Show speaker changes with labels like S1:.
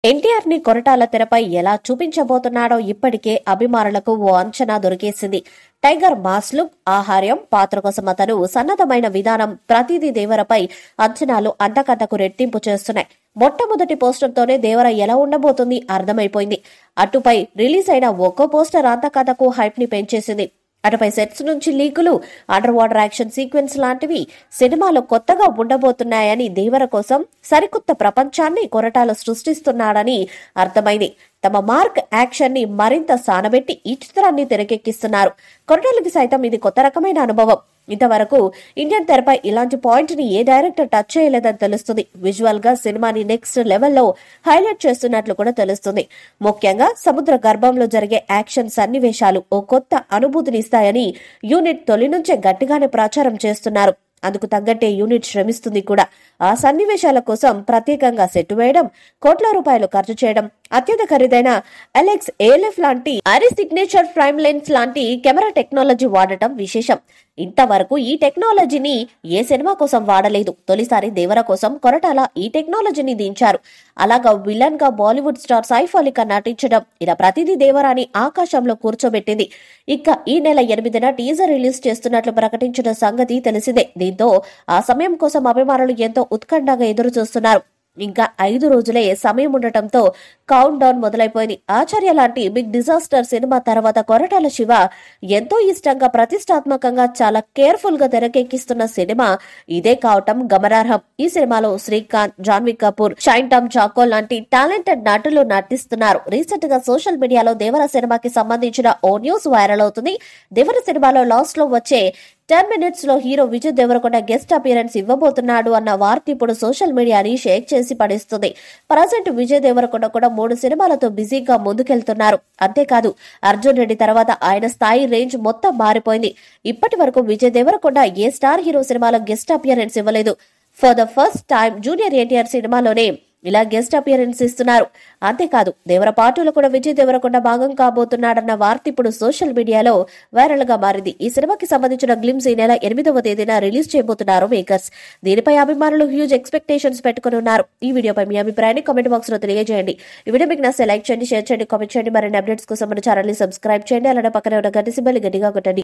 S1: ఎన్టీఆర్ ని కొరటాల తెరపై ఎలా చూపించబోతున్నాడో ఇప్పటికే అభిమానులకు ఓ అంచనా దొరికేసింది. టైగర్ మాస్ లుక్, ఆహార్యం, పాత్ర కోసం అతను సన్నద్ధమైన విధానం ప్రతిదీ దేవరపై అంచనాలు అంతకంతకు రెట్టింపు చేస్తున్నాయి. మొట్టమొదటి పోస్టర్తోనే దేవర ఎలా ఉండబోతుంది అర్థమైపోయింది. అటుపై రిలీజ్ అయిన ఒక్కో పోస్టర్ అంతకంతకు హైప్ ని పెంచేసింది. అటుపై సెట్స్ నుంచి లీకులు, అండర్ వాటర్ యాక్షన్ సీక్వెన్స్ లాంటివి సినిమాలో కొత్తగా ఉండబోతున్నాయని, దేవర కోసం సరికొత్త ప్రపంచాన్ని కొరటాల సృష్టిస్తున్నాడని అర్థమైంది. తమ మార్క్ యాక్షన్ ని మరింత సానబెట్టి ఈ చిత్రాన్ని తెరకెక్కిస్తున్నారు. కొరటాలకి సైతం ఇది కొత్త రకమైన అనుభవం. ఇంతవరకు ఇండియన్ తెరపై ఇలాంటి పాయింట్ ని ఏ డైరెక్టర్ టచ్ చేయలేదని తెలుస్తుంది. విజువల్ గా సినిమాని నెక్స్ట్ లెవెల్లో హైలైట్ చేస్తున్నట్లు కూడా తెలుస్తుంది. ముఖ్యంగా సముద్ర గర్భంలో జరిగే యాక్షన్ సన్నివేశాలు ఓ కొత్త అనుభూతిని ఇస్తాయని యూనిట్ తొలి నుంచే గట్టిగానే ప్రచారం చేస్తున్నారు. అందుకు తగ్గట్టే యూనిట్ శ్రమిస్తుంది కూడా. ఆ సన్నివేశాల కోసం ప్రత్యేకంగా సెట్ వేయడం, కోట్ల రూపాయలు ఖర్చు చేయడం, అత్యంత ఖరీదైన ఎలెక్స్ ఏఎల్ఎఫ్ లాంటి అరి సిగ్నేచర్ ప్రైమ్ లెన్స్ లాంటి కెమెరా టెక్నాలజీ వాడటం విశేషం. ఇంతవరకు ఈ టెక్నాలజీని ఏ సినిమా కోసం వాడలేదు. తొలిసారి దేవర కోసం కొరటాల ఈ టెక్నాలజీని దించారు. అలాగా విలన్ గా బాలీవుడ్ స్టార్ సైఫ్ అలీ ఖాన్ నటించడం, ఇలా ప్రతిదీ దేవరాని ఆకాశంలో కూర్చోబెట్టింది. ఇక ఈ నెల 8న టీజర్ రిలీజ్ చేస్తున్నట్లు ప్రకటించిన సంగతి తెలిసిందే. దీంతో ఆ సమయం కోసం అభిమానులు ఎంతో ఉత్కంఠగా ఎదురు చూస్తున్నారు. ఇంకా 5 రోజులే సమయం ఉండటంతో కౌంట్ డౌన్ మొదలైపోయింది. ఆచార్య లాంటి బిగ్ డిజాస్టర్ సినిమా తర్వాత కొరటాల శివ ఎంతో ఇష్టంగా, ప్రతిష్టాత్మకంగా, చాలా కేర్ఫుల్ గా తెరకెక్కిస్తున్న సినిమా ఇదే కావటం గమనార్హం. ఈ సినిమాలో శ్రీకాంత్, జాన్వీ కపూర్, షైన్ టామ్ చాకో లాంటి టాలెంటెడ్ నటులు నటిస్తున్నారు. రీసెంట్ గా సోషల్ మీడియాలో దేవర సినిమాకి సంబంధించిన ఓ న్యూస్ వైరల్ అవుతుంది. దేవర సినిమాలో లాస్ట్ లో వచ్చే 10 minutes లో hero Vijay Deverakonda guest appearance ఇవ్వబోతున్నాడు అన్న వార్త ఇప్పుడు సోషల్ మీడియాని షేక్ చేసి పడేస్తుంది. ప్రజెంట్ విజయ్ దేవరకొండ కూడా 3 సినిమాలతో బిజీగా ముందుకెళ్తున్నారు. అంతేకాదు, అర్జున్ రెడ్డి తర్వాత ఆయన స్థాయి రేంజ్ మొత్తం మారిపోయింది. ఇప్పటి వరకు విజయ్ దేవరకొండ ఏ స్టార్ హీరో సినిమాలో గెస్ట్ అపియరెన్స్ ఇవ్వలేదు. For the first time junior NTR సినిమాలోనే ఇలా గెస్ట్ అపియరెన్స్ ఇస్తున్నారు. అంతేకాదు, దేవర పాటలో కూడా విజయ్ దేవరకొండ భాగం కాబోతున్నాడన్న వార్త ఇప్పుడు సోషల్ మీడియాలో వైరల్ గా మారింది. ఈ సినిమాకి సంబంధించిన గ్లిమ్స్ ఈ నెల 8వ తేదీన రిలీజ్ చేయబోతున్నారు మేకర్స్. దీనిపై అభిమానులు హ్యూజ్ ఎక్స్పెక్టేషన్స్ పెట్టుకుని ఉన్నారు. ఈ వీడియోపై మీ అభిప్రాయాన్ని కామెంట్ బాక్స్ లో తెలియజేయండి. ఈ వీడియో మీకు నచ్చితే లైక్ చేయండి, షేర్ చేయండి, కామెంట్ చేయండి. మరిన్ని అప్డేట్స్ కోసం మన ఛానల్ ని సబ్స్క్రైబ్ చేయండి. అలానే పక్కనే ఉన్న గంట సింబల్ గట్టిగా కొట్టండి.